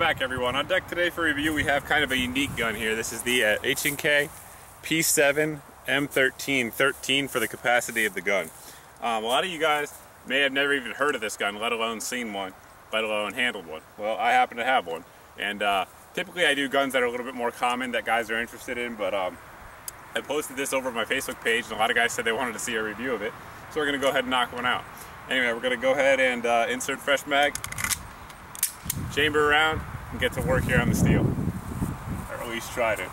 back, everyone. On deck today for review, we have kind of a unique gun here. This is the Heckler P7M13, 13 for the capacity of the gun. A lot of you guys may have never even heard of this gun, let alone seen one, let alone handled one. Well, I happen to have one, and typically I do guns that are a little bit more common that guys are interested in, but I posted this over my Facebook page, and a lot of guys said they wanted to see a review of it, so we're going to go ahead and knock one out. Anyway, we're going to go ahead and insert fresh mag, chamber around, and get to work here on the steel, or at least try to.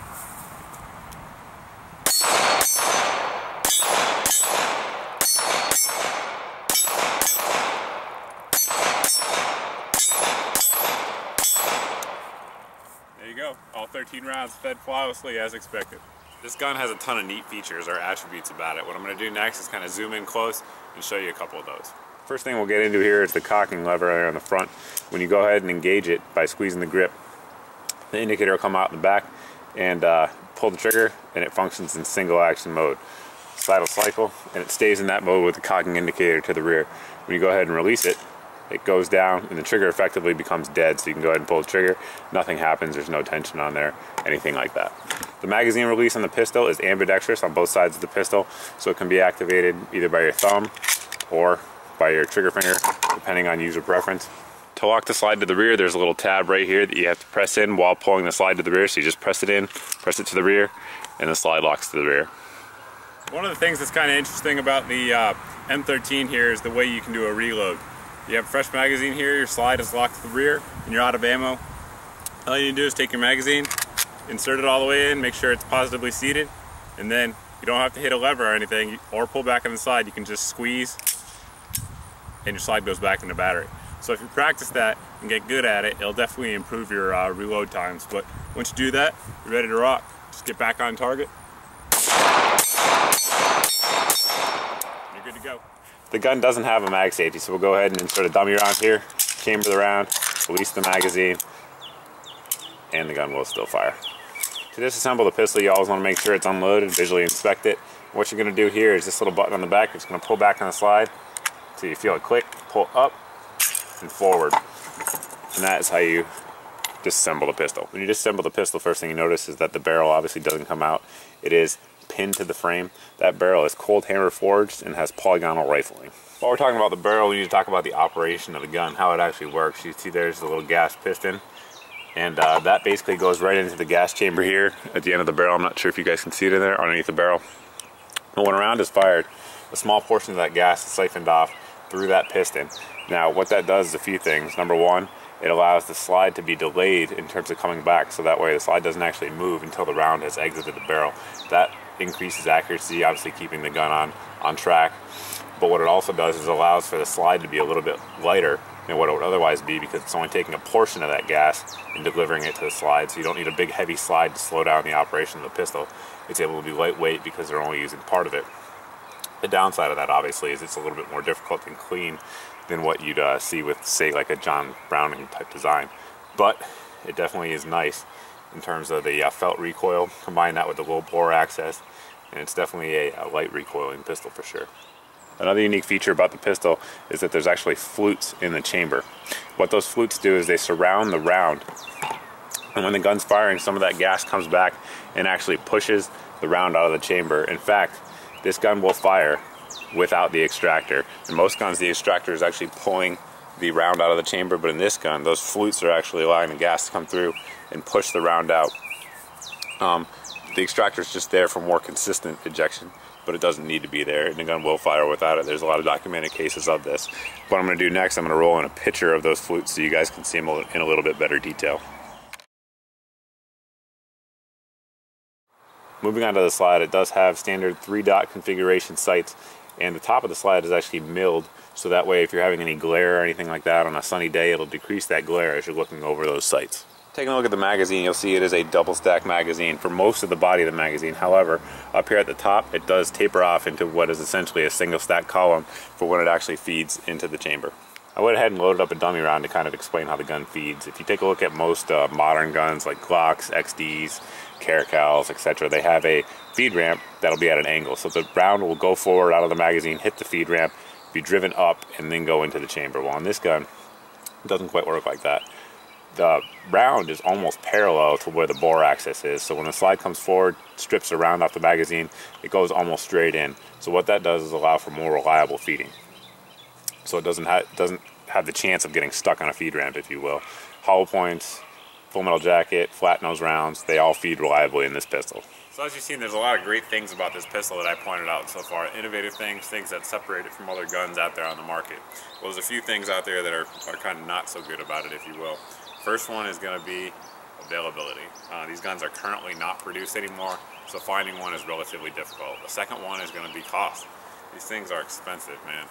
There you go, all 13 rounds fed flawlessly as expected. This gun has a ton of neat features or attributes about it. What I'm going to do next is kind of zoom in close and show you a couple of those. First thing we'll get into here is the cocking lever there on the front. When you go ahead and engage it by squeezing the grip, the indicator will come out in the back and pull the trigger, and it functions in single action mode. Slide will cycle and it stays in that mode with the cocking indicator to the rear. When you go ahead and release it, it goes down and the trigger effectively becomes dead, so you can go ahead and pull the trigger. Nothing happens, there's no tension on there, anything like that. The magazine release on the pistol is ambidextrous on both sides of the pistol, so it can be activated either by your thumb or by your trigger finger, depending on user preference. To lock the slide to the rear, there's a little tab right here that you have to press in while pulling the slide to the rear. So you just press it in, press it to the rear, and the slide locks to the rear. One of the things that's kind of interesting about the M13 here is the way you can do a reload. You have a fresh magazine here, your slide is locked to the rear, and you're out of ammo. All you need to do is take your magazine, insert it all the way in, make sure it's positively seated, and then you don't have to hit a lever or anything, or pull back on the slide. You can just squeeze, and your slide goes back in the battery. So if you practice that and get good at it, it'll definitely improve your reload times. But once you do that, you're ready to rock. Just get back on target. You're good to go. The gun doesn't have a mag safety, so we'll go ahead and insert a dummy round here, chamber the round, release the magazine, and the gun will still fire. To disassemble the pistol, you always want to make sure it's unloaded, visually inspect it. What you're going to do here is this little button on the back, you're just going to pull back on the slide until you feel it click, pull up and forward, and that is how you disassemble the pistol. When you disassemble the pistol, first thing you notice is that the barrel obviously doesn't come out. It is pinned to the frame. That barrel is cold hammer forged and has polygonal rifling. While we're talking about the barrel, we need to talk about the operation of the gun, how it actually works. You see there's the little gas piston, and that basically goes right into the gas chamber here at the end of the barrel. I'm not sure if you guys can see it in there underneath the barrel. But when a round is fired, a small portion of that gas is siphoned off through that piston. Now what that does is a few things. Number one, it allows the slide to be delayed in terms of coming back, so that way the slide doesn't actually move until the round has exited the barrel. That increases accuracy, obviously keeping the gun on track. But what it also does is allows for the slide to be a little bit lighter than what it would otherwise be, because it's only taking a portion of that gas and delivering it to the slide. So you don't need a big heavy slide to slow down the operation of the pistol. It's able to be lightweight because they're only using part of it. The downside of that obviously is it's a little bit more difficult and clean than what you'd see with, say, like a John Browning type design. But it definitely is nice in terms of the felt recoil. Combine that with the low bore access, and it's definitely a light recoiling pistol for sure. Another unique feature about the pistol is that there's actually flutes in the chamber. What those flutes do is they surround the round, and when the gun's firing, some of that gas comes back and actually pushes the round out of the chamber. In fact, this gun will fire without the extractor. In most guns, the extractor is actually pulling the round out of the chamber, but in this gun, those flutes are actually allowing the gas to come through and push the round out. The extractor is just there for more consistent ejection, but it doesn't need to be there, and the gun will fire without it. There's a lot of documented cases of this. What I'm going to do next, I'm going to roll in a picture of those flutes so you guys can see them in a little bit better detail. Moving on to the slide, it does have standard 3-dot configuration sights, and the top of the slide is actually milled, so that way if you're having any glare or anything like that on a sunny day, it'll decrease that glare as you're looking over those sights. Taking a look at the magazine, you'll see it is a double stack magazine for most of the body of the magazine. However, up here at the top, it does taper off into what is essentially a single stack column for when it actually feeds into the chamber. I went ahead and loaded up a dummy round to kind of explain how the gun feeds. If you take a look at most modern guns like Glocks, XDs, Caracals, etc., they have a feed ramp that'll be at an angle. So the round will go forward out of the magazine, hit the feed ramp, be driven up, and then go into the chamber. Well, on this gun, it doesn't quite work like that. the round is almost parallel to where the bore axis is. So when the slide comes forward, strips the round off the magazine, it goes almost straight in. So what that does is allow for more reliable feeding. So it doesn't have the chance of getting stuck on a feed ramp, if you will. Hollow points, full metal jacket, flat nose rounds, they all feed reliably in this pistol. So as you've seen, there's a lot of great things about this pistol that I pointed out so far. Innovative things that separate it from other guns out there on the market. Well, there's a few things out there that are kind of not so good about it, if you will. First one is going to be availability. These guns are currently not produced anymore, so finding one is relatively difficult. The second one is going to be cost. These things are expensive, man.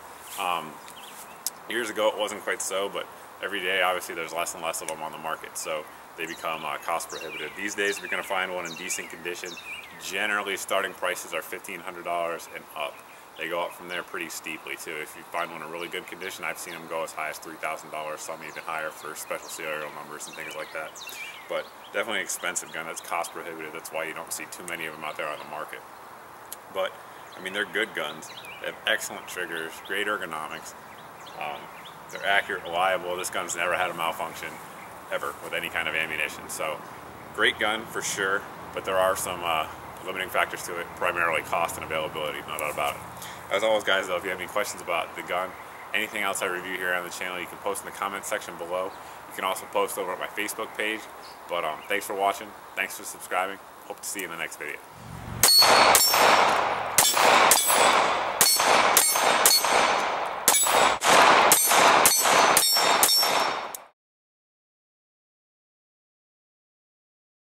Years ago it wasn't quite so, but every day obviously there's less and less of them on the market, so they become cost prohibitive. These days if you're going to find one in decent condition, generally starting prices are $1,500 and up. They go up from there pretty steeply too. If you find one in really good condition, I've seen them go as high as $3,000, some even higher for special serial numbers and things like that. But definitely an expensive gun that's cost prohibitive. That's why you don't see too many of them out there on the market. But I mean, they're good guns. They have excellent triggers, great ergonomics. They're accurate, reliable. This gun's never had a malfunction ever with any kind of ammunition. So great gun for sure, but there are some limiting factors to it, primarily cost and availability, no doubt about it. As always, guys, though, if you have any questions about the gun, anything else I review here on the channel, you can post in the comments section below. You can also post over at my Facebook page. But thanks for watching. Thanks for subscribing. Hope to see you in the next video.